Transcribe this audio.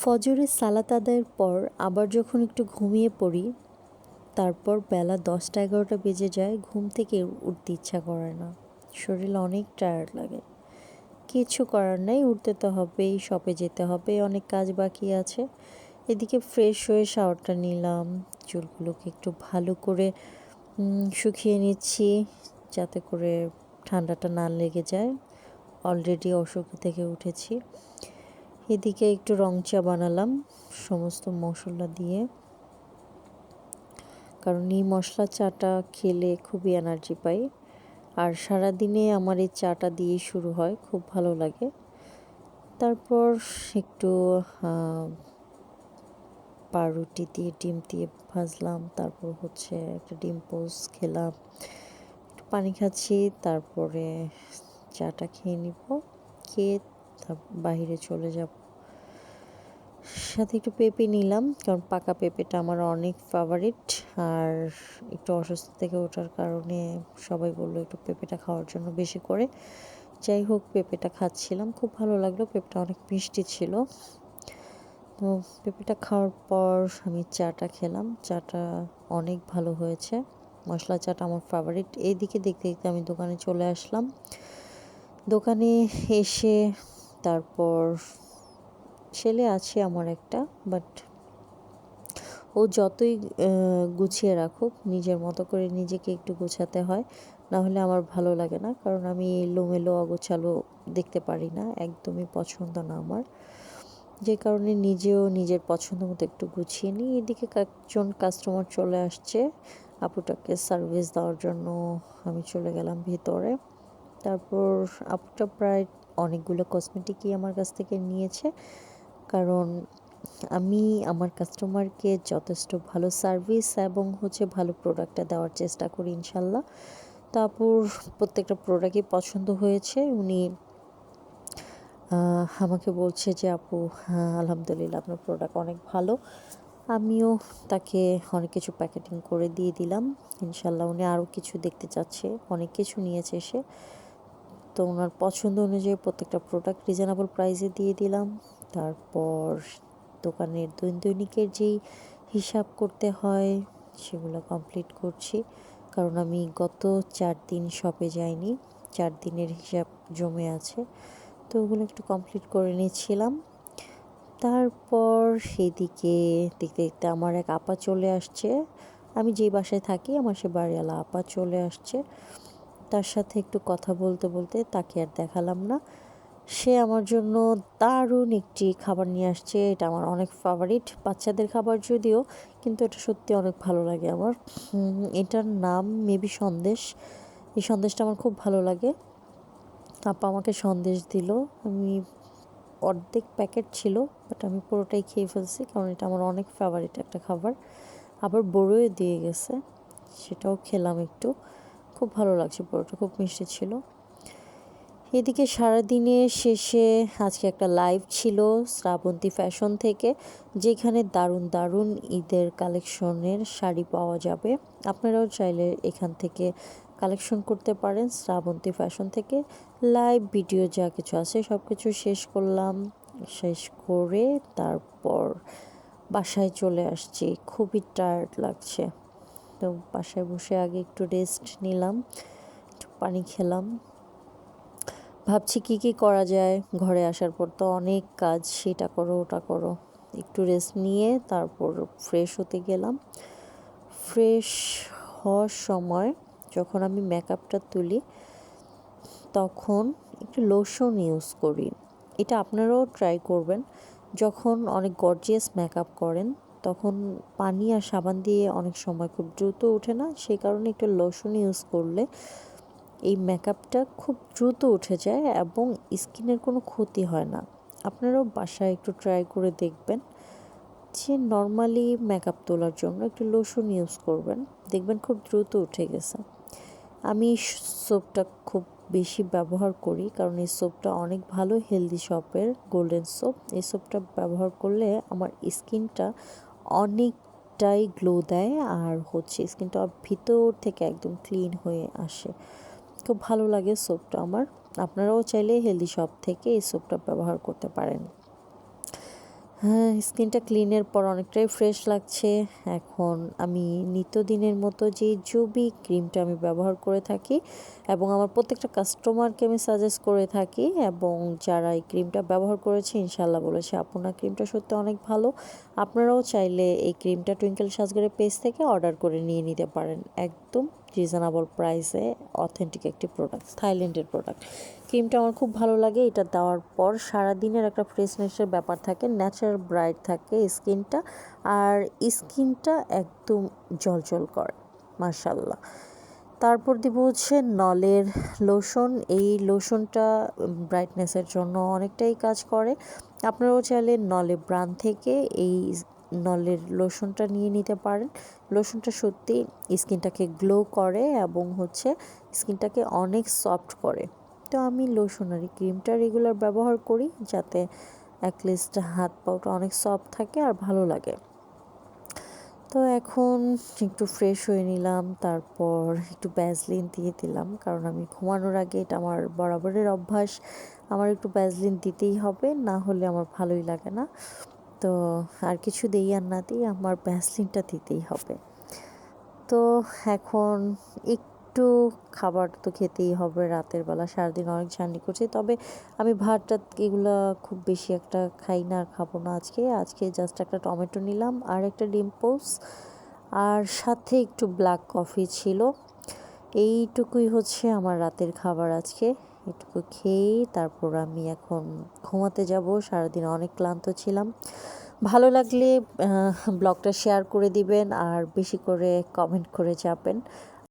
ফজরের সালাত আদায়ের পর আবার যখন একটু ঘুমিয়ে পড়ি, তারপর বেলা 10টা 11টা বেজে যায়, ঘুম থেকে উঠতে ইচ্ছা করে না। শরীর অনেক টায়ার্ড লাগে। কিছু করার নাই, উঠতে তো হবেই, শপে যেতে হবে, অনেক কাজ বাকি আছে। এদিকে ফ্রেশ হয়ে শাওয়ারটা নিলাম, চুলগুলোকে একটু ভালো করে শুকিয়ে নিচ্ছি যাতে করে ঠান্ডাটা না লেগে যায়। অলরেডি অসুখ থেকে উঠেছি। এদিকে একটু রং চা বানালাম সমস্ত মশলা দিয়ে, কারণ এই মশলা চাটা খেলে খুবই এনার্জি পাই। আর সারাদিনে আমার এই চাটা দিয়েই শুরু হয়, খুব ভালো লাগে। তারপর একটু পাউরুটি দিয়ে ডিম দিয়ে ভাজলাম, তারপর হচ্ছে একটা ডিম পোস্ট খেলাম, একটু পানি খাচ্ছি, তারপরে চাটা খেয়ে নিব, খেয়ে বাহিরে চলে যাব। সাথে একটু পেঁপে নিলাম, কারণ পাকা পেঁপেটা আমার অনেক ফেভারিট। আর একটু অসুস্থ থেকে ওঠার কারণে সবাই বললো একটু পেঁপেটা খাওয়ার জন্য বেশি করে। যাই হোক, পেঁপেটা খাচ্ছিলাম, খুব ভালো লাগলো, পেঁপেটা অনেক মিষ্টি ছিল। তো পেঁপেটা খাওয়ার পর আমি চাটা খেলাম, চাটা অনেক ভালো হয়েছে, মশলা চাটা আমার ফেভারিট। এইদিকে দেখতে দেখতে আমি দোকানে চলে আসলাম। দোকানে এসে তারপর ছেলে আছে আমার একটা, বাট ও যতই গুছিয়ে রাখুক, নিজের মতো করে নিজেকে একটু গোছাতে হয়, না হলে আমার ভালো লাগে না। কারণ আমি এলোমেলো অগোছালো দেখতে পারি না, একদমই পছন্দ না আমার। যে কারণে নিজেও নিজের পছন্দ মতো একটু গুছিয়ে নিই। এদিকে একজন কাস্টমার চলে আসছে, আপুটাকে সার্ভিস দেওয়ার জন্য আমি চলে গেলাম ভিতরে। তারপর আপুটা প্রায় অনেকগুলো কসমেটিকই আমার কাছ থেকে নিয়েছে, কারণ আমি আমার কাস্টমারকে যথেষ্ট ভালো সার্ভিস এবং হচ্ছে ভালো প্রোডাক্টটা দেওয়ার চেষ্টা করি ইনশাল্লাহ। তো আপুর প্রত্যেকটা প্রোডাক্টই পছন্দ হয়েছে। উনি আমাকে বলছে যে আপু, আলহামদুলিল্লাহ আপনার প্রোডাক্ট অনেক ভালো। আমিও তাকে অনেক কিছু প্যাকেটিং করে দিয়ে দিলাম। ইনশাল্লাহ উনি আরও কিছু দেখতে চাচ্ছে, অনেক কিছু নিয়েছে সে। তো ওনার পছন্দ অনুযায়ী প্রত্যেকটা প্রোডাক্ট রিজনেবল প্রাইসে দিয়ে দিলাম। তারপর দোকানের দৈনিকের যেই হিসাব করতে হয় সেগুলো কমপ্লিট করছি, কারণ আমি গত 4 দিন শপে যাইনি, 4 দিনের হিসাব জমে আছে, তো ওগুলো একটু কমপ্লিট করে নিচ্ছিলাম। তারপর সেদিকে দেখতে দেখতে আমার এক আপা চলে আসছে। আমি যেই বাসায় থাকি আমার সে বাড়িওয়ালা আপা চলে আসছে। তার সাথে একটু কথা বলতে বলতে তাকে আর দেখালাম না। সে আমার জন্য দারুণ একটি খাবার নিয়ে আসছে, এটা আমার অনেক ফেভারিট, বাচ্চাদের খাবার যদিও, কিন্তু এটা সত্যি অনেক ভালো লাগে আমার। এটার নাম মেবি সন্দেশ। এই সন্দেশটা আমার খুব ভালো লাগে। আপা আমাকে সন্দেশ দিল, আমি অর্ধেক প্যাকেট ছিল, বাট আমি পুরোটাই খেয়ে ফেলছি, কারণ এটা আমার অনেক ফেভারিট একটা খাবার। আবার বড়িও দিয়ে গেছে, সেটাও খেলাম একটু, খুব ভালো লাগছে, পুরোটা খুব মিষ্টি ছিল। এদিকে সারাদিনের শেষে আজকে একটা লাইভ ছিল শ্রাবন্তী ফ্যাশন থেকে, যেখানে দারুণ দারুণ ঈদের কালেকশনের শাড়ি পাওয়া যাবে। আপনারাও চাইলে এখান থেকে কালেকশন করতে পারেন শ্রাবন্তী ফ্যাশন থেকে। লাইভ ভিডিও যা কিছু আছে সব কিছু শেষ করলাম, শেষ করে তারপর বাসায় চলে আসছি, খুবই টায়ার্ড লাগছে। তো বাসায় বসে আগে একটু রেস্ট নিলাম, একটু পানি খেলাম, ভাবছি কি কি করা যায়। ঘরে আসার পর তো অনেক কাজ, সেটা করো ওটা করো, একটু রেস্ট নিয়ে তারপর ফ্রেশ হতে গেলাম। ফ্রেশ হওয়ার সময় যখন আমি মেকআপটা তুলি তখন একটু লোশন ইউজ করি। এটা আপনারাও ট্রাই করবেন। যখন অনেক গর্জিয়াস মেকআপ করেন তখন পানি আর সাবান দিয়ে অনেক সময় খুব দ্রুত ওঠে না, সেই কারণে একটু লোশন ইউজ করলে এই মেকআপটা খুব দ্রুত উঠে যায় এবং স্কিনের কোনো ক্ষতি হয় না। আপনারাও বাসায় একটু ট্রাই করে দেখবেন যে নর্মালি মেকআপ তোলার জন্য একটু লোশন ইউজ করবেন, দেখবেন খুব দ্রুত উঠে গেছে। আমি সোপটা খুব বেশি ব্যবহার করি, কারণ এই সোপটা অনেক ভালো, হেলদি শপের গোল্ডেন সোপ। এই সোপটা ব্যবহার করলে আমার স্কিনটা অনেকটাই গ্লো দেয়, আর হচ্ছে স্কিনটা ভিতর থেকে একদম ক্লিন হয়ে আসে, খুব ভালো লাগে সোপটা আমার। আপনারাও চাইলে হেলদি শপ থেকে এই সোপটা ব্যবহার করতে পারেন। হ্যাঁ, স্কিনটা ক্লিনের পর অনেকটাই ফ্রেশ লাগছে। এখন আমি নিত্যদিনের মতো যে জুবি ক্রিমটা আমি ব্যবহার করে থাকি এবং আমার প্রত্যেকটা কাস্টমারকে আমি সাজেস্ট করে থাকি, এবং যারা এই ক্রিমটা ব্যবহার করেছে ইনশাল্লাহ বলেছে আপনার ক্রিমটা সত্যি অনেক ভালো। আপনারাও চাইলে এই ক্রিমটা টুইঙ্কেল সাজগরের পেজ থেকে অর্ডার করে নিয়ে নিতে পারেন, একদম রিজনেবল প্রাইসে। অথেন্টিক একটি প্রোডাক্ট, থাইল্যান্ডের প্রোডাক্ট। ক্রিমটা আমার খুব ভালো লাগে। এটা দেওয়ার পর সারাদিনের একটা ফ্রেশনেসের ব্যাপার থাকে, ন্যাচারাল ব্রাইট থাকে স্কিনটা, আর স্কিনটা একদম জলজল করে, মাশাল্লাহ। তারপর দিব হচ্ছে নলের লোশন। এই লোশনটা ব্রাইটনেসের জন্য অনেকটাই কাজ করে। আপনারাও চাইলে নলে ব্র্যান্ড থেকে এই নলের লোশনটা নিয়ে নিতে পারেন। লোশনটা সত্যি স্কিনটাকে গ্লো করে এবং হচ্ছে স্কিনটাকে অনেক সফট করে। তো আমি লোশন আর এই ক্রিমটা রেগুলার ব্যবহার করি, যাতে অ্যাটলিস্ট হাত পাটা অনেক সফট থাকে আর ভালো লাগে। তো এখন একটু ফ্রেশ হয়ে নিলাম, তারপর একটু ভ্যাসলিন দিয়ে দিলাম, কারণ আমি ঘুমানোর আগে, এটা আমার বরাবরের অভ্যাস, আমার একটু ভ্যাসলিন দিতেই হবে, না হলে আমার ভালোই লাগে না। তো আর কিছু দেই আর না দিই, আমার ভ্যাসলিনটা দিতেই হবে। তো এখন একটু খাবার তো খেতেই হবে, রাতের বেলা সারাদিন অনেক জার্নি করছি। তবে আমি ভাত টাত এগুলো খুব বেশি একটা খাই না, আর খাবো না আজকে। আজকে জাস্ট একটা টমেটো নিলাম আর একটা ডিম পোস্ট, আর সাথে একটু ব্ল্যাক কফি ছিল। এইটুকুই হচ্ছে আমার রাতের খাবার আজকে। এটুকু খেয়েই তারপর আমি এখন ঘুমাতে যাব। সারাদিন অনেক ক্লান্ত ছিলাম। ভালো লাগলে ব্লগটা শেয়ার করে দিবেন আর বেশি করে কমেন্ট করে যাবেন।